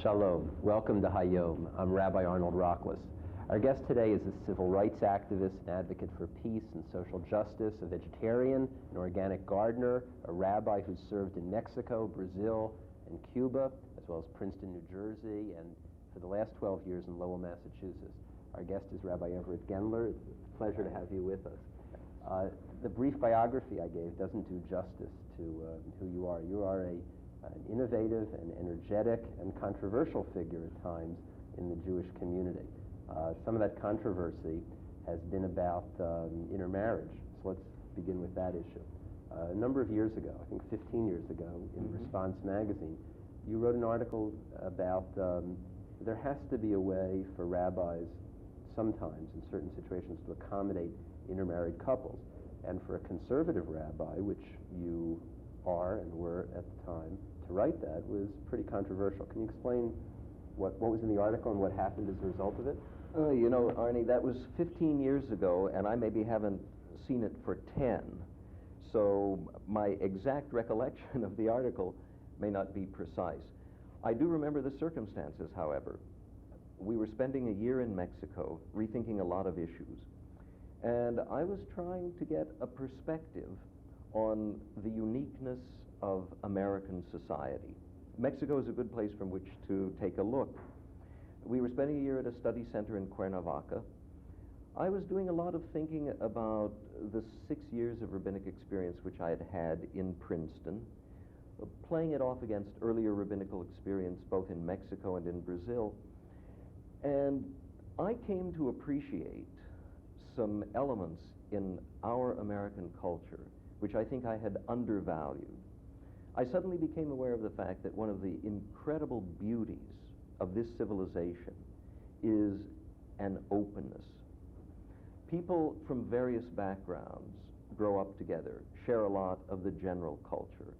Shalom. Welcome to Hayom. I'm Rabbi Arnold Rachlis. Our guest today is a civil rights activist, an advocate for peace and social justice, a vegetarian, an organic gardener, a rabbi who's served in Mexico, Brazil, and Cuba, as well as Princeton, New Jersey, and for the last 12 years in Lowell, Massachusetts. Our guest is Rabbi Evrett Gendler. It's a pleasure to have you with us. The brief biography I gave doesn't do justice to who you are. You are an innovative and energetic and controversial figure at times in the Jewish community. Some of that controversy has been about intermarriage. So let's begin with that issue. A number of years ago, I think 15 years ago, in Response magazine, you wrote an article about there has to be a way for rabbis sometimes in certain situations to accommodate intermarried couples. And for a conservative rabbi, which you are and were at the time, to write that was pretty controversial. Can you explain what was in the article and what happened as a result of it? You know, Arnie, that was 15 years ago, and I maybe haven't seen it for 10. So my exact recollection of the article may not be precise. I do remember the circumstances, however. We were spending a year in Mexico, rethinking a lot of issues. And I was trying to get a perspective on the uniqueness of American society. Mexico is a good place from which to take a look. We were spending a year at a study center in Cuernavaca. I was doing a lot of thinking about the 6 years of rabbinic experience which I had had in Princeton, playing it off against earlier rabbinical experience both in Mexico and in Brazil. And I came to appreciate some elements in our American culture which I think I had undervalued. I suddenly became aware of the fact that one of the incredible beauties of this civilization is an openness. People from various backgrounds grow up together, share a lot of the general culture.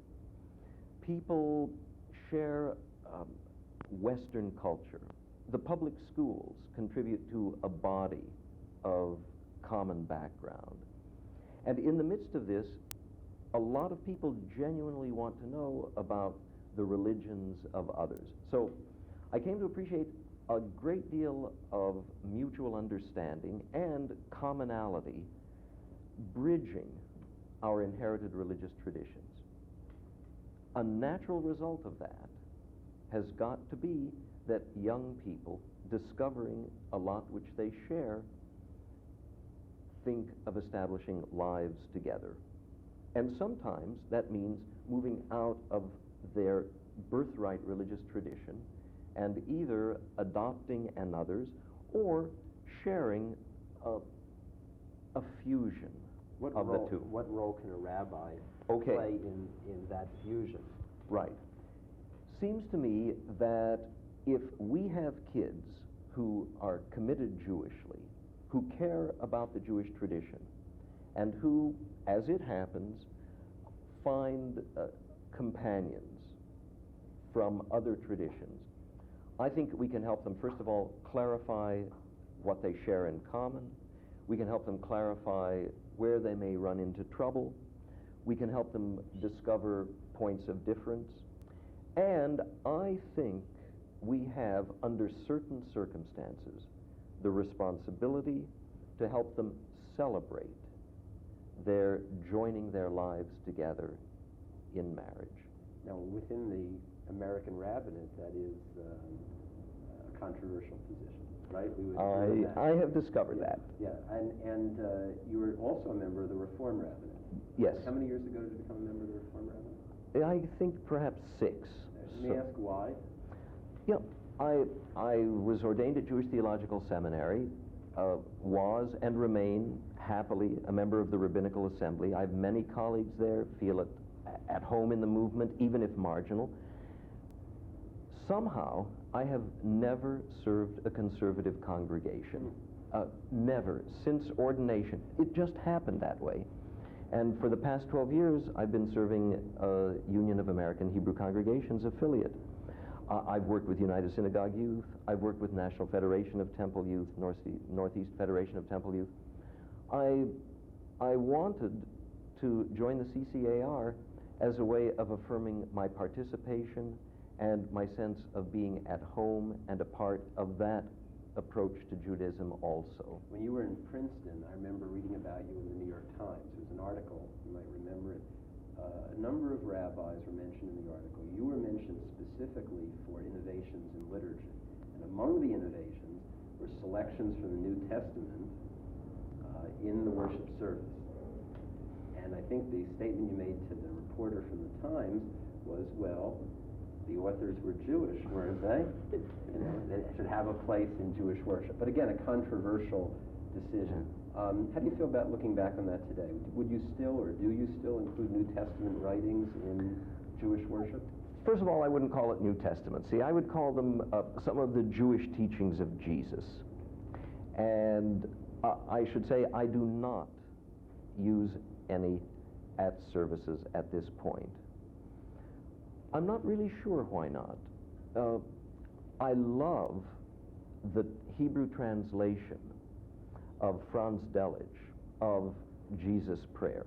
People share Western culture. The public schools contribute to a body of common background. And in the midst of this, a lot of people genuinely want to know about the religions of others. So I came to appreciate a great deal of mutual understanding and commonality bridging our inherited religious traditions. A natural result of that has got to be that young people, discovering a lot which they share, think of establishing lives together. And sometimes that means moving out of their birthright religious tradition and either adopting another's or sharing a fusion of the two. What role can a rabbi play in that fusion? Right. Seems to me that if we have kids who are committed Jewishly, who care about the Jewish tradition, and who, as it happens, find companions from other traditions, I think we can help them, first of all, clarify what they share in common. We can help them clarify where they may run into trouble. We can help them discover points of difference. And I think we have, under certain circumstances, the responsibility to help them celebrate their joining their lives together in marriage. Now, within the American rabbinate, that is a controversial position, right? I have discovered that. Yeah, and you were also a member of the Reform rabbinate. Yes. How many years ago did you become a member of the Reform rabbinate? I think perhaps 6. May I ask why? Yeah, I was ordained at Jewish Theological Seminary, was and remain happily a member of the Rabbinical Assembly. I have many colleagues there, feel at home in the movement, even if marginal. Somehow, I have never served a conservative congregation. Never, since ordination. It just happened that way. And for the past 12 years, I've been serving a Union of American Hebrew Congregations affiliate. I've worked with United Synagogue Youth. I've worked with National Federation of Temple Youth, Northeast Federation of Temple Youth. I wanted to join the CCAR as a way of affirming my participation and my sense of being at home and a part of that approach to Judaism also. When you were in Princeton, I remember reading about you in the New York Times. There was an article, you might remember it. A number of rabbis were mentioned in the article. You were mentioned specifically for innovations in liturgy. And among the innovations were selections from the New Testament in the worship service. And I think the statement you made to the reporter from the Times was, well, the authors were Jewish, weren't they? You know, they should have a place in Jewish worship. But again, a controversial decision. How do you feel about looking back on that today? Would you still, or do you still include New Testament writings in Jewish worship? First of all, I wouldn't call it New Testament. See, I would call them some of the Jewish teachings of Jesus. And I should say I do not use any at services at this point. I'm not really sure why not. I love the Hebrew translation of Franz Delitzsch of Jesus' prayer.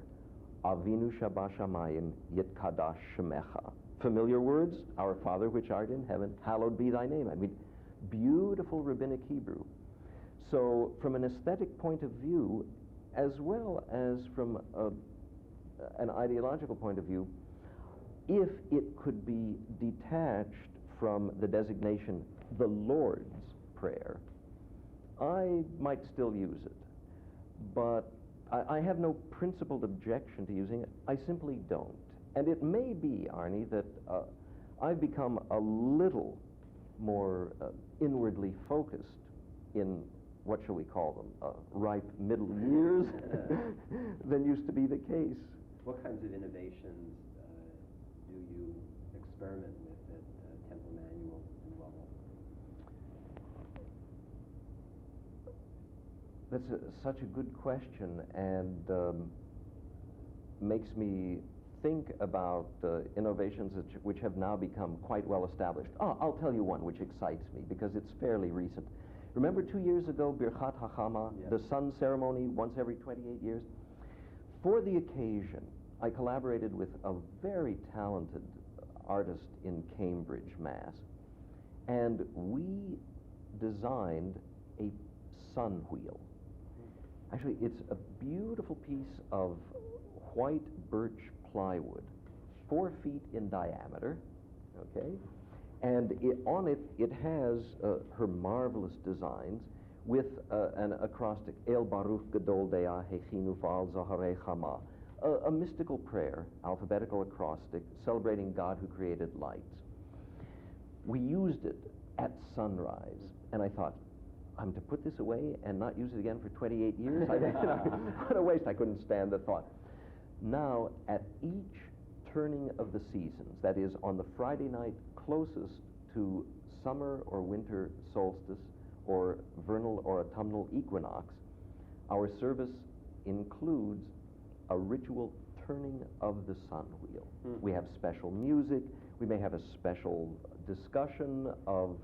Avinu Shabashamayim Yitkadash Shemecha. Familiar words, our Father which art in heaven, hallowed be thy name. I mean, beautiful rabbinic Hebrew. So from an aesthetic point of view, as well as from an ideological point of view, if it could be detached from the designation the Lord's Prayer, I might still use it. But I have no principled objection to using it. I simply don't. And it may be, Arnie, that I've become a little more inwardly focused in, what shall we call them, ripe middle years than used to be the case. What kinds of innovations do you experiment with at Temple Manual in Lowell? That's such a good question, and makes me think about innovations which have now become quite well established. I'll tell you one which excites me because it's fairly recent. Remember 2 years ago, Birchat HaChama, yes, the sun ceremony once every 28 years? For the occasion, I collaborated with a very talented artist in Cambridge, Mass, and we designed a sun wheel. Actually, it's a beautiful piece of white birch plywood, 4 feet in diameter, okay? And on it has her marvelous designs with an acrostic, El Baruch Gadol Deah Hechinu Fa'al Zaharei Chama, a mystical prayer, alphabetical acrostic, celebrating God who created lights. We used it at sunrise, and I thought, I'm to put this away and not use it again for 28 years? What a waste. I couldn't stand the thought. Now, at each turning of the seasons, that is, on the Friday night closest to summer or winter solstice or vernal or autumnal equinox, our service includes a ritual turning of the sun wheel. We have special music. We may have a special discussion of,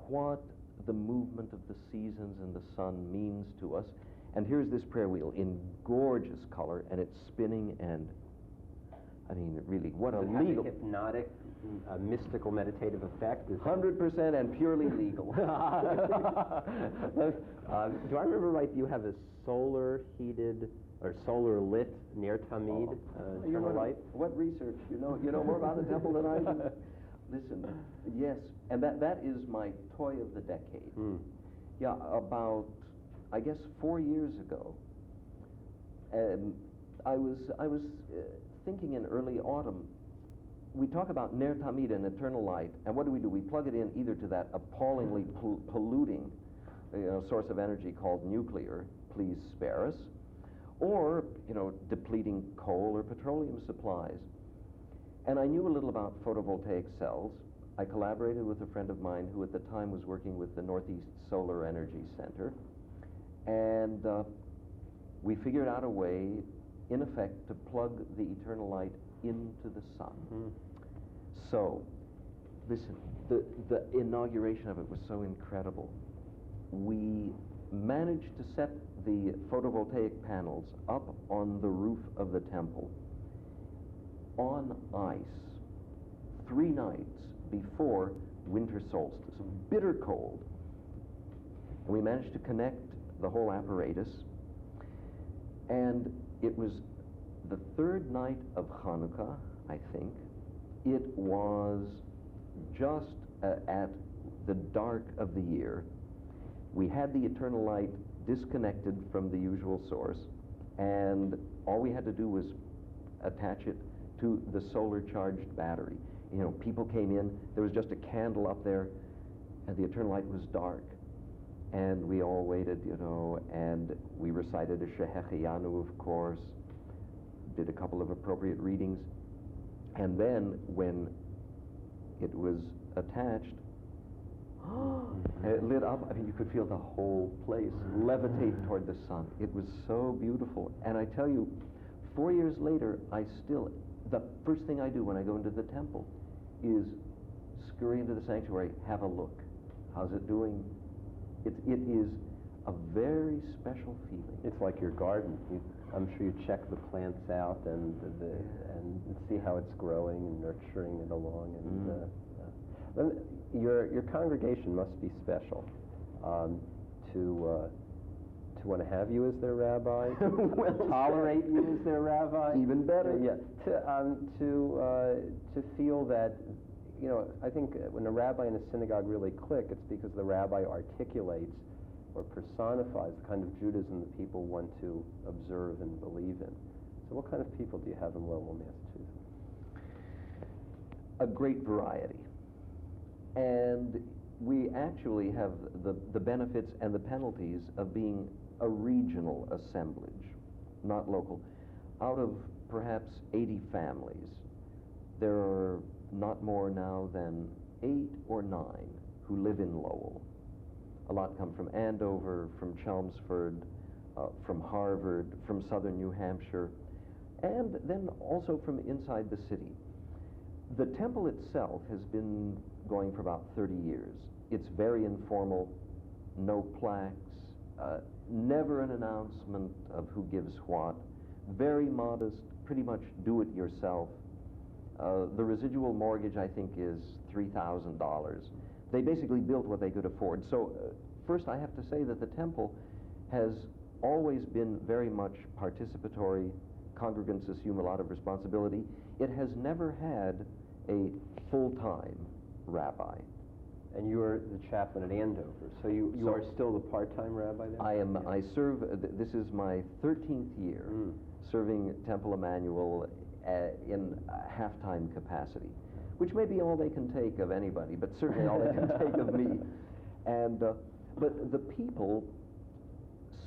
what the movement of the seasons and the sun means to us. And here's this prayer wheel in gorgeous color, and it's spinning, and I mean, really, what a legal... Does it have a hypnotic, mystical, meditative effect? 100% and purely legal. Do I remember right, you have a solar-heated or solar-lit Ner Tamid eternal light? What research? You know more about the temple than I do. Listen, yes, and that is my toy of the decade. Yeah, about, I guess, 4 years ago, I was thinking in early autumn. We talk about Ner Tamid and eternal light, and what do? We plug it in either to that appallingly polluting source of energy called nuclear, please spare us, or depleting coal or petroleum supplies. And I knew a little about photovoltaic cells. I collaborated with a friend of mine who at the time was working with the Northeast Solar Energy Center, and we figured out a way, in effect, to plug the eternal light into the sun. So, listen, the inauguration of it was so incredible. We managed to set the photovoltaic panels up on the roof of the temple on ice 3 nights before winter solstice, bitter cold. And we managed to connect the whole apparatus, and it was the 3rd night of Hanukkah, I think. It was just at the dark of the year. We had the eternal light disconnected from the usual source, and all we had to do was attach it to the solar charged battery. You know, people came in, there was just a candle up there, and the eternal light was dark. And we all waited, you know, and we recited a Shehecheyanu, of course, did a couple of appropriate readings, and then when it was attached, it lit up. I mean, you could feel the whole place levitate toward the sun. It was so beautiful. And I tell you, 4 years later, the first thing I do when I go into the temple is scurry into the sanctuary, have a look. How's it doing? It is a very special feeling. It's like your garden. I'm sure you check the plants out and see how it's growing and nurturing it along. And your congregation must be special to want to have you as their rabbi, well, tolerate you as their rabbi. Even better. Yeah. To feel that, you know, I think when a rabbi in a synagogue really click, it's because the rabbi articulates or personifies the kind of Judaism that people want to observe and believe in. So what kind of people do you have in Lowell, Massachusetts? A great variety. And we actually have the benefits and the penalties of being a regional assemblage, not local. Out of perhaps 80 families, there are not more now than 8 or 9 who live in Lowell. A lot come from Andover, from Chelmsford, from Harvard, from southern New Hampshire, and then also from inside the city. The temple itself has been going for about 30 years. It's very informal, no plaques, never an announcement of who gives what, very modest, pretty much do it yourself. The residual mortgage, I think, is $3,000. They basically built what they could afford. So first I have to say that the temple has always been very much participatory. Congregants assume a lot of responsibility. It has never had a full-time rabbi. And you are the chaplain at Andover, so you are still the part-time rabbi there? I am. I serve, this is my 13th year serving Temple Emmanuel in half-time capacity, which may be all they can take of anybody, but certainly all they can take of me. And but the people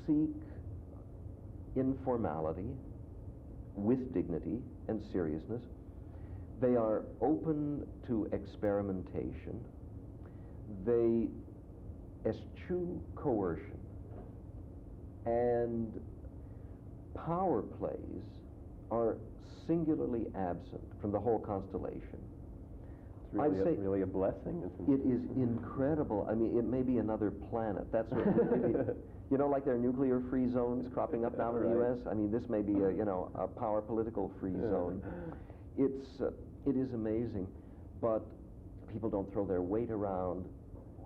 seek informality with dignity and seriousness. They are open to experimentation. They eschew coercion, and power plays are singularly absent from the whole constellation. It's really, I'd say really a blessing, isn't it? It is incredible. I mean, it may be another planet. That's what you know, like there are nuclear-free zones cropping up now in the U.S. I mean, this may be a power political-free zone. It is amazing, but people don't throw their weight around.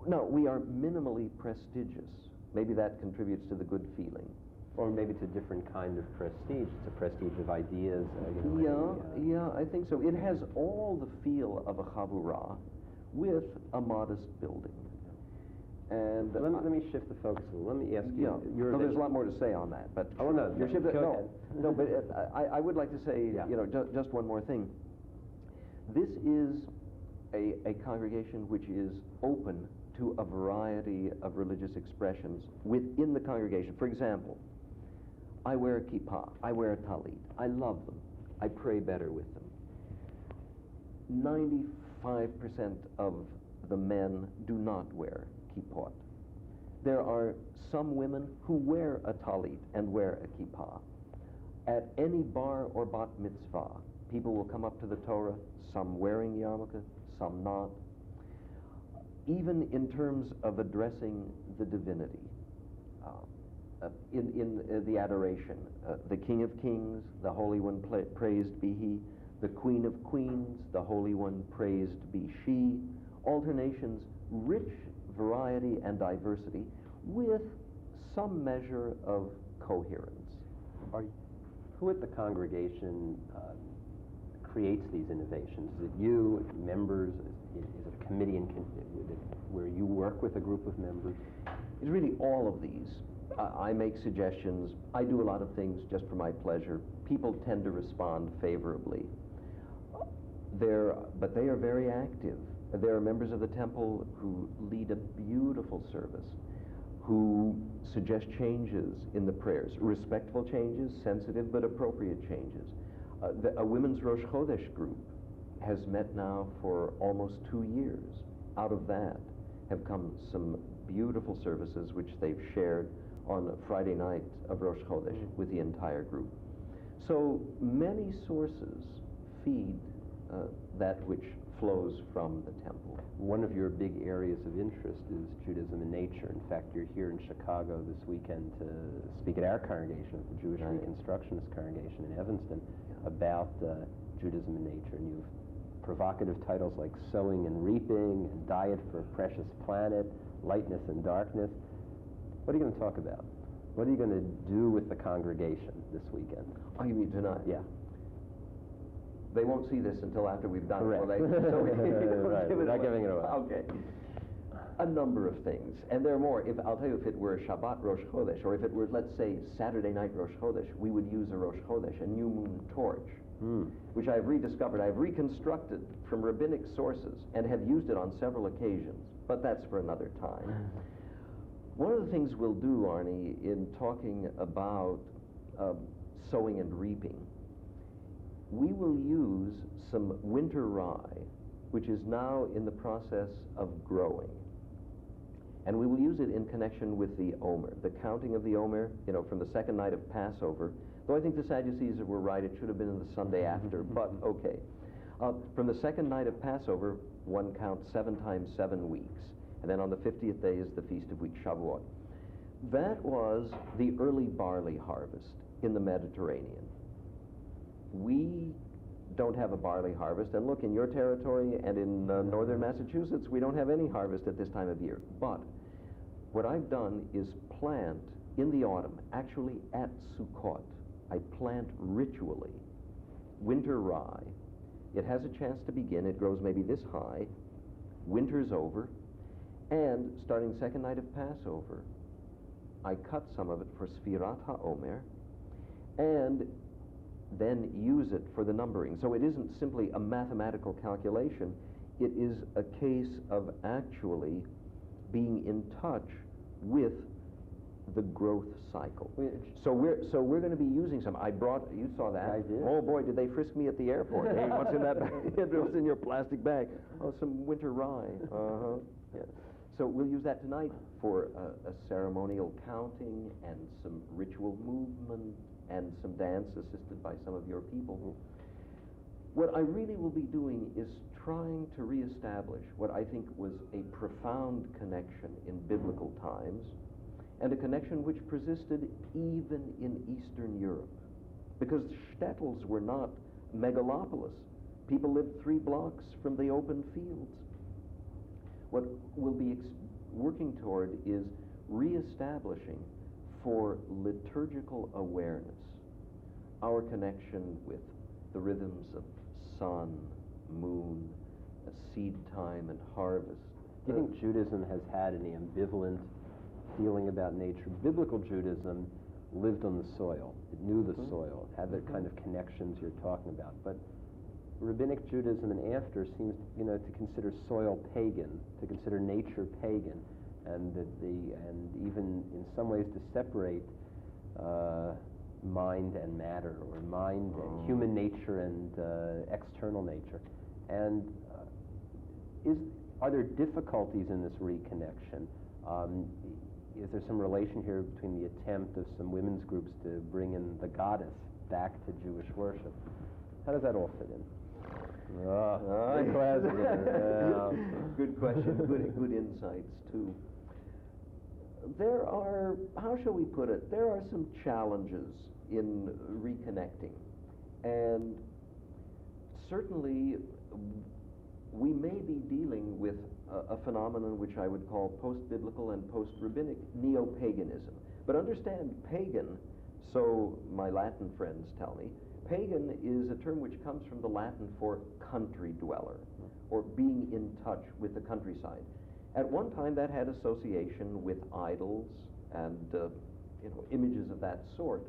No, we are minimally prestigious. Maybe that contributes to the good feeling. Or maybe it's a different kind of prestige. It's a prestige of ideas. Yeah, I think so. It has all the feel of a chavurah with a modest building. And let me shift the focus a little. Let me ask you. Yeah, there's a lot more to say on that, but no, you're shifting. No, but I would like to say, just one more thing. This is a congregation which is open to a variety of religious expressions within the congregation. For example, I wear a kippah, I wear a talit. I love them. I pray better with them. 95% of the men do not wear kippot. There are some women who wear a talit and wear a kippah. At any bar or bat mitzvah, people will come up to the Torah, some wearing yarmulke, some not. Even in terms of addressing the divinity, in the adoration, the King of Kings, the Holy One, praised be He, the Queen of Queens, the Holy One, praised be she, alternations, rich variety and diversity with some measure of coherence. Who at the congregation creates these innovations? Is it you, members? Is it a committee where you work with a group of members? It's really all of these. I make suggestions. I do a lot of things just for my pleasure. People tend to respond favorably. But they are very active. There are members of the temple who lead a beautiful service, who suggest changes in the prayers, respectful changes, sensitive but appropriate changes. A women's Rosh Chodesh group has met now for almost 2 years. Out of that have come some beautiful services which they've shared on Friday night of Rosh Chodesh with the entire group. So many sources feed that which flows from the temple. One of your big areas of interest is Judaism and nature. In fact, you're here in Chicago this weekend to speak at our congregation, at the Jewish Reconstructionist congregation in Evanston, about Judaism and nature. And you've provocative titles like Sowing and Reaping, and Diet for a Precious Planet, Lightness and Darkness. What are you going to talk about? What are you going to do with the congregation this weekend? Oh, you mean tonight? Yeah. They won't see this until after we've done Correct. it. So We're not giving it away. Okay. A number of things. And there are more. I'll tell you, if it were Shabbat Rosh Chodesh, or if it were, let's say, Saturday night Rosh Chodesh, we would use a Rosh Chodesh, a new moon torch, which I've rediscovered. I've reconstructed from rabbinic sources and have used it on several occasions. But that's for another time. One of the things we'll do, Arnie, in talking about sowing and reaping, we will use some winter rye, which is now in the process of growing. And we will use it in connection with the Omer, the counting of the Omer, from the second night of Passover. Though I think the Sadducees were right, it should have been in the Sunday after, but okay. From the second night of Passover, one counts 7 times 7 weeks. And then on the 50th day is the Feast of Weeks, Shavuot. That was the early barley harvest in the Mediterranean. We don't have a barley harvest, and look, in your territory and in northern Massachusetts, we don't have any harvest at this time of year. But what I've done is plant in the autumn, actually at Sukkot, I plant ritually winter rye. It has a chance to begin. It grows maybe this high. Winter's over, and starting second night of Passover, I cut some of it for Sfirat HaOmer, and then use it for the numbering. So it isn't simply a mathematical calculation. It is a case of actually being in touch with the growth cycle. So we're going to be using some. You saw that. I did. Oh boy, did they frisk me at the airport. Hey, what's in that bag? What's in your plastic bag? Oh, some winter rye. Yeah. So we'll use that tonight for a ceremonial counting and some ritual movement and some dance assisted by some of your people. What I really will be doing is trying to reestablish what I think was a profound connection in biblical times, and a connection which persisted even in Eastern Europe. Because shtetls were not megalopolis. People lived 3 blocks from the open fields. What we'll be working toward is reestablishing, for liturgical awareness, our connection with the rhythms of sun, moon, seed time, and harvest. Do you think Judaism has had any ambivalent feeling about nature? Biblical Judaism lived on the soil. It knew the soil, had the kind of connections you're talking about. But Rabbinic Judaism and after seems, to consider soil pagan, to consider nature pagan, and even in some ways to separate mind and matter, or mind and human nature and external nature. And are there difficulties in this reconnection? Is there some relation here between the attempt of some women's groups to bring in the goddess back to Jewish worship? How does that all fit in? Good question. Good question. Good insights, too. There are, how shall we put it, there are some challenges in reconnecting. And certainly we may be dealing with a phenomenon which I would call post-biblical and post-rabbinic neo-paganism. But understand, pagan, so my Latin friends tell me, pagan is a term which comes from the Latin for country dweller, or being in touch with the countryside. At one time that had association with idols and images of that sort.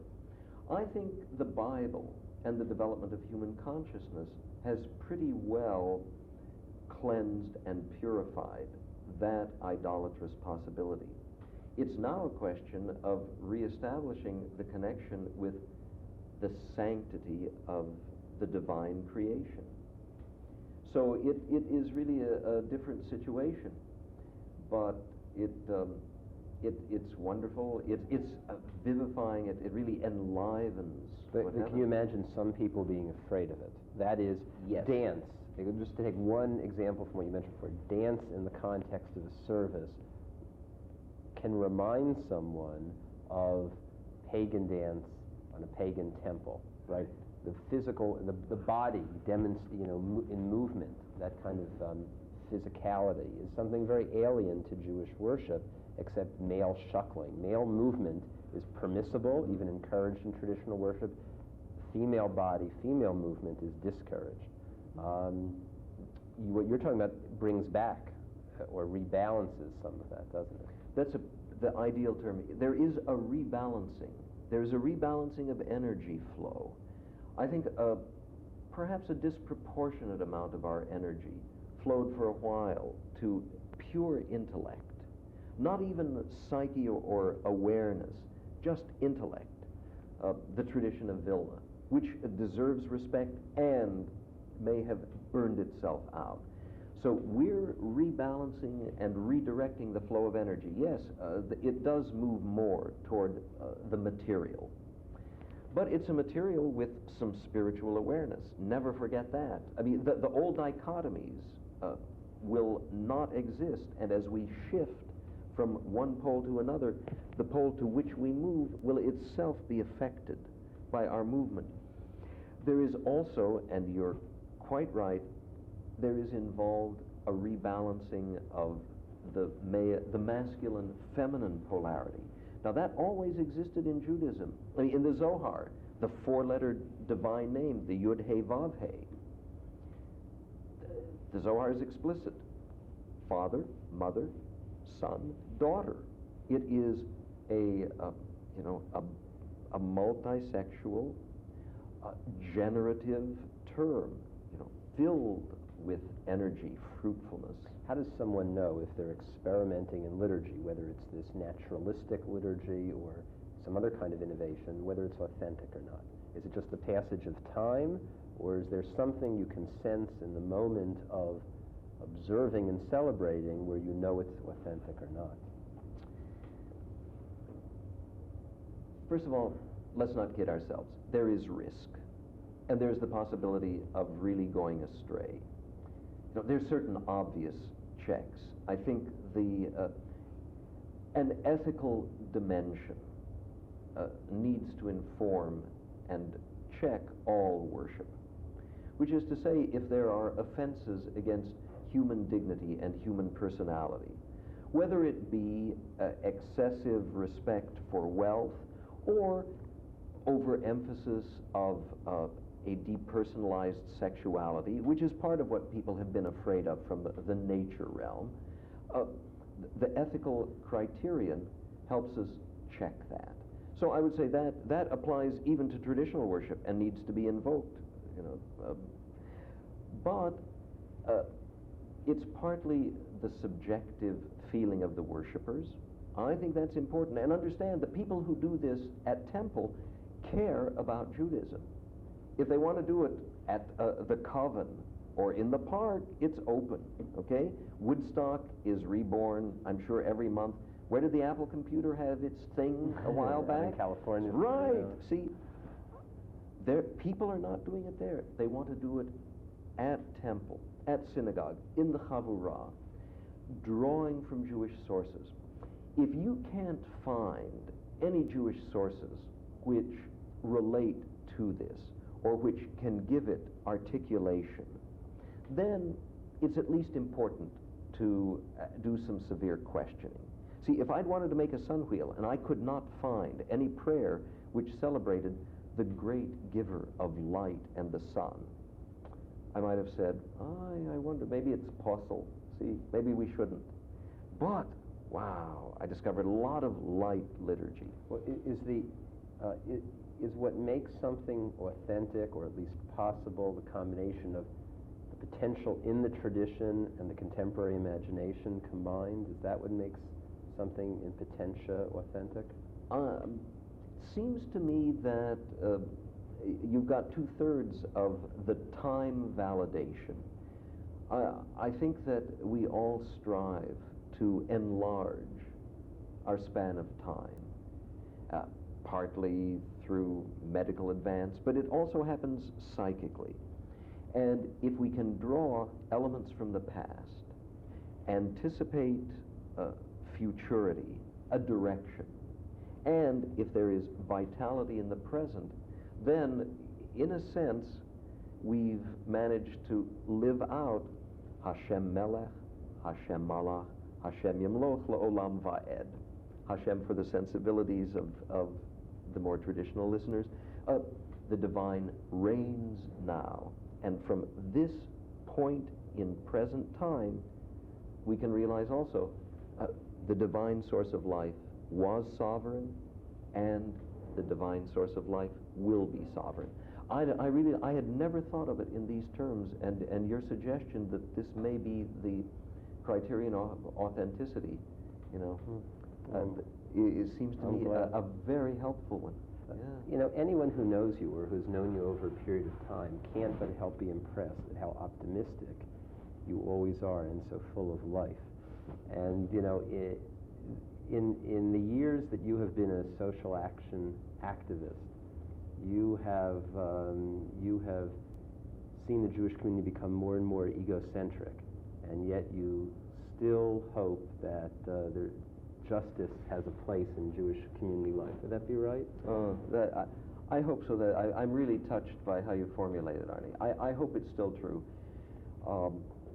I think the Bible and the development of human consciousness has pretty well cleansed and purified that idolatrous possibility. It's now a question of reestablishing the connection with the sanctity of the divine creation. So it is really a different situation, but it's wonderful. It's vivifying. It really enlivens. But can you imagine some people being afraid of it? That is, yes. Dance. Just to take one example from what you mentioned before, dance in the context of a service can remind someone of pagan dance on a pagan temple, right? The physical, the body in movement, that kind of physicality is something very alien to Jewish worship, except male shuckling. Male movement is permissible, even encouraged in traditional worship. Female body, female movement is discouraged. What you're talking about brings back or rebalances some of that, doesn't it? That's the ideal term. There is a rebalancing. There's a rebalancing of energy flow. I think perhaps a disproportionate amount of our energy flowed for a while to pure intellect, not even psyche or awareness, just intellect. The tradition of Vilna, which deserves respect and may have burned itself out. So we're rebalancing and redirecting the flow of energy. Yes, it does move more toward the material. But it's a material with some spiritual awareness. Never forget that. I mean, the old dichotomies will not exist, and as we shift from one pole to another, the pole to which we move will itself be affected by our movement. There is also, and you're quite right, there is involved a rebalancing of the masculine-feminine polarity. Now that always existed in Judaism. I mean, in the Zohar, the four-letter divine name, the Yud He Vav He. The Zohar is explicit. Father, mother, son, daughter. It is a multisexual, generative term, filled with energy, fruitfulness. How does someone know if they're experimenting in liturgy, whether it's this naturalistic liturgy or some other kind of innovation, whether it's authentic or not? Is it just the passage of time, or is there something you can sense in the moment of observing and celebrating where you know it's authentic or not? First of all, let's not kid ourselves. There is risk, and there's the possibility of really going astray. There's certain obvious checks. I think an ethical dimension needs to inform and check all worship, which is to say, if there are offenses against human dignity and human personality, whether it be excessive respect for wealth or overemphasis of a depersonalized sexuality, which is part of what people have been afraid of from the nature realm. The ethical criterion helps us check that. So I would say that applies even to traditional worship and needs to be invoked. But it's partly the subjective feeling of the worshipers. I think that's important. And understand that people who do this at temple care about Judaism. If they want to do it at the coven or in the park, it's open, okay? Woodstock is reborn, I'm sure, every month. Where did the Apple computer have its thing a while back? In California. Right. See, people are not doing it there. They want to do it at temple, at synagogue, in the Chavurah, drawing from Jewish sources. If you can't find any Jewish sources which relate to this, or which can give it articulation, then it's at least important to do some severe questioning. See, if I'd wanted to make a sun wheel and I could not find any prayer which celebrated the great giver of light and the sun, I might have said, I wonder, maybe it's possible. See, maybe we shouldn't. But, wow, I discovered a lot of light liturgy. Well, is what makes something authentic, or at least possible, the combination of the potential in the tradition and the contemporary imagination combined? Is that what makes something in potentia authentic? Seems to me that you've got 2/3 of the time validation. I think that we all strive to enlarge our span of time, partly through medical advance, but it also happens psychically. And if we can draw elements from the past, anticipate futurity, a direction, and if there is vitality in the present, then, in a sense, we've managed to live out Hashem Melech, Hashem Malach, Hashem Yimloch La'olam Va'ed. Hashem for the sensibilities of the more traditional listeners. The divine reigns now. And from this point in present time, we can realize also the divine source of life was sovereign, and the divine source of life will be sovereign. I had never thought of it in these terms, and your suggestion that this may be the criterion of authenticity, it seems to me a very helpful one. Yeah. Anyone who knows you or who's known you over a period of time can't but help be impressed at how optimistic you always are and so full of life. And, in the years that you have been a social action activist, you have seen the Jewish community become more and more egocentric, and yet you still hope that justice has a place in Jewish community life. Would that be right? I hope so. I'm really touched by how you formulated, Arnie. I hope it's still true.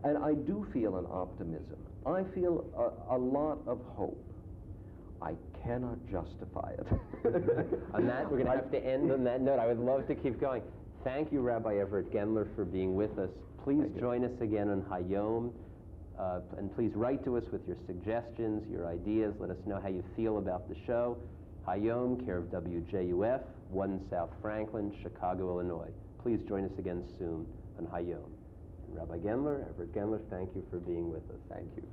And I do feel an optimism. I feel a lot of hope. I cannot justify it. On that, we're going to have to end on that note. I would love to keep going. Thank you, Rabbi Evrett Gendler, for being with us. Please join us again on Hayom. And please write to us with your suggestions, your ideas. Let us know how you feel about the show. Hayom, care of WJUF, 1 South Franklin, Chicago, Illinois. Please join us again soon on Hayom. And Rabbi Gendler, Evrett Gendler, thank you for being with us. Thank you.